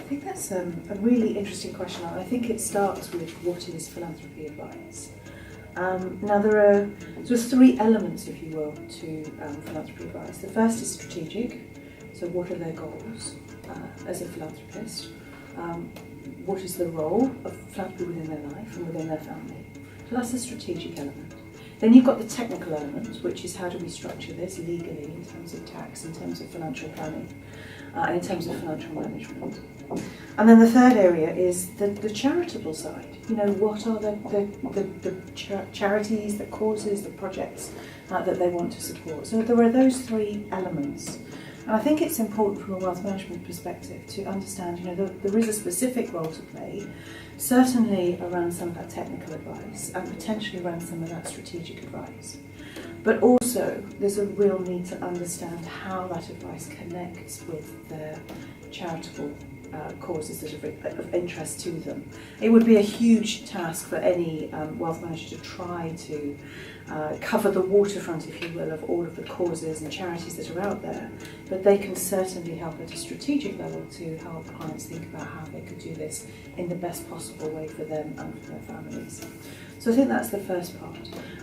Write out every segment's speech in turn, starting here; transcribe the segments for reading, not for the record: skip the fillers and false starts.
I think that's a really interesting question. I think it starts with what is philanthropy advice. Now there are sort of three elements, if you will, to philanthropy advice. The first is strategic, so what are their goals as a philanthropist? What is the role of philanthropy within their life and within their family? So that's the strategic element. Then you've got the technical element, which is how do we structure this legally in terms of tax, in terms of financial planning, and in terms of financial management. And then the third area is the charitable side. You know, what are the charities, the causes, the projects that they want to support. So there are those three elements. And I think it's important from a wealth management perspective to understand, you know, there is a specific role to play, certainly around some of that technical advice and potentially around some of that strategic advice. But also there's a real need to understand how that advice connects with the charitable causes that are of interest to them. It would be a huge task for any wealth manager to try to cover the waterfront, if you will, of all of the causes and charities that are out there, but they can certainly help at a strategic level to help clients think about how they could do this in the best possible way for them and for their families. So I think that's the first part.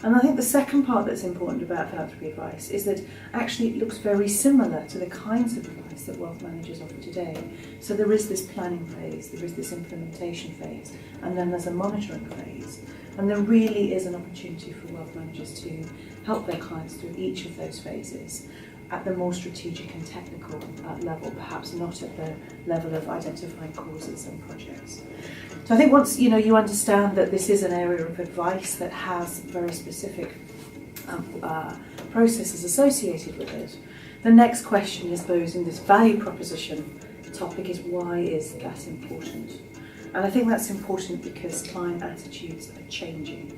And I think the second part that's important about philanthropy advice is that actually it looks very similar to the kinds of advice that wealth managers offer today. So there is this planning phase, there is this implementation phase, and then there's a monitoring phase. And there really is an opportunity for wealth managers to help their clients through each of those phases at the more strategic and technical level, perhaps not at the level of identifying causes and projects. So I think once you understand that this is an area of advice that has very specific processes associated with it, the next question, I suppose, in this value proposition topic is why is that important? And I think that's important because client attitudes are changing.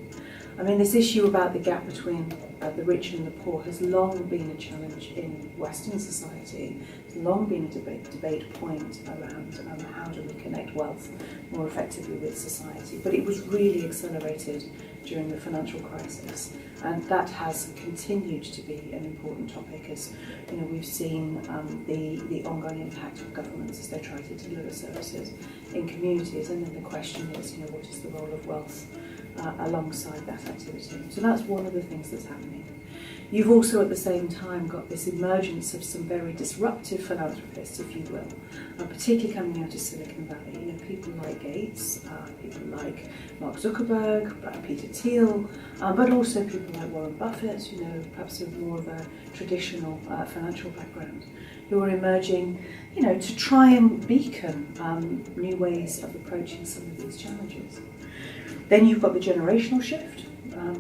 I mean, this issue about the gap between the rich and the poor has long been a challenge in Western society. It's long been a debate point around how do we connect wealth more effectively with society. But it was really accelerated during the financial crisis, and that has continued to be an important topic as we've seen the ongoing impact of governments as they try to deliver services in communities. And then the question is, what is the role of wealth alongside that activity? So that's one of the things that's happening. You've also at the same time got this emergence of some very disruptive philanthropists, if you will, particularly coming out of Silicon Valley. People like Gates, people like Mark Zuckerberg, Peter Thiel, but also people like Warren Buffett, perhaps with more of a traditional financial background, who are emerging, to try and beacon new ways of approaching some of these challenges. Then you've got the generational shift.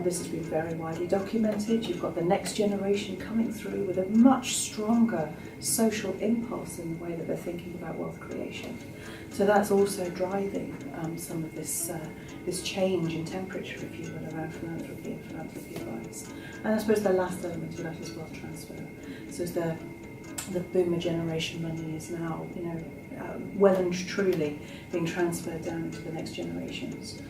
This has been very widely documented. You've got the next generation coming through with a much stronger social impulse in the way that they're thinking about wealth creation. So that's also driving some of this change in temperature, if you will, around philanthropy and philanthropy advice. And I suppose the last element of that is wealth transfer. So as the boomer generation money is now, well and truly being transferred down to the next generations.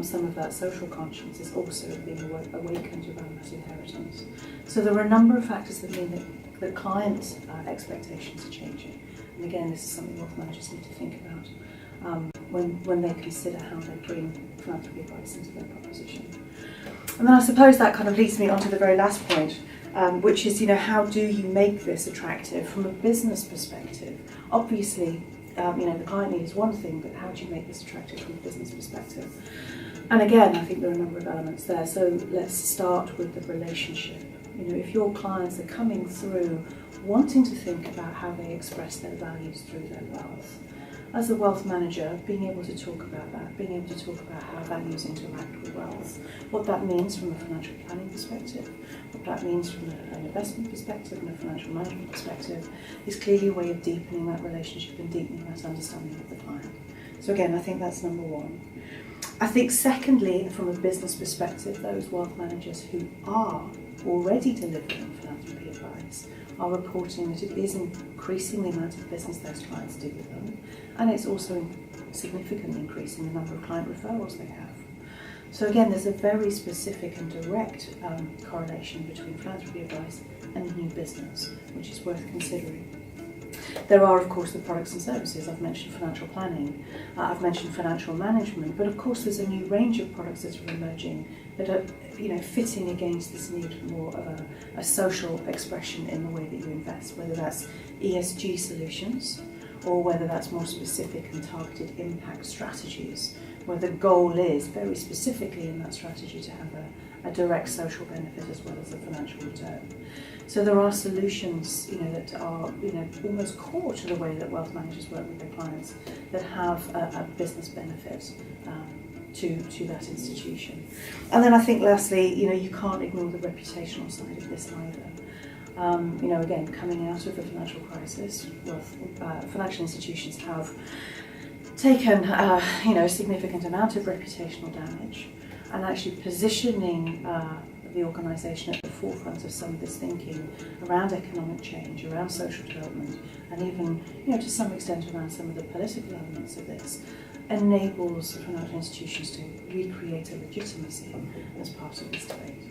Some of that social conscience is also being awakened around that inheritance. So there are a number of factors that mean that client expectations are changing. And again, this is something wealth managers need to think about when they consider how they bring philanthropy advice into their proposition. And then I suppose that kind of leads me on to the very last point, which is, how do you make this attractive from a business perspective? Obviously, the client need is one thing, but how do you make this attractive from a business perspective? And again, I think there are a number of elements there. So let's start with the relationship. If your clients are coming through wanting to think about how they express their values through their wealth, as a wealth manager, being able to talk about that, being able to talk about how values interact with wealth, what that means from a financial planning perspective, what that means from an investment perspective and a financial management perspective, is clearly a way of deepening that relationship and deepening that understanding of the client. So again, I think that's number one. I think secondly, from a business perspective, those wealth managers who are already delivering philanthropy advice are reporting that it is increasing the amount of business those clients do with them, and it's also significantly increasing the number of client referrals they have. So again, there's a very specific and direct correlation between philanthropy advice and new business, which is worth considering. There are, of course, the products and services. I've mentioned financial planning, I've mentioned financial management, but of course there's a new range of products that are emerging that are, fitting against this need for more of a social expression in the way that you invest, whether that's ESG solutions or whether that's more specific and targeted impact strategies, where the goal is very specifically in that strategy to have a direct social benefit as well as a financial return. So there are solutions, that are, almost core to the way that wealth managers work with their clients that have a business benefit to that institution. And then I think lastly, you can't ignore the reputational side of this either. Again, coming out of the financial crisis, financial institutions have taken, a significant amount of reputational damage, and actually positioning the organisation at the forefront of some of this thinking around economic change, around social development, and even, to some extent around some of the political elements of this, enables the financial institutions to recreate a legitimacy as part of this debate.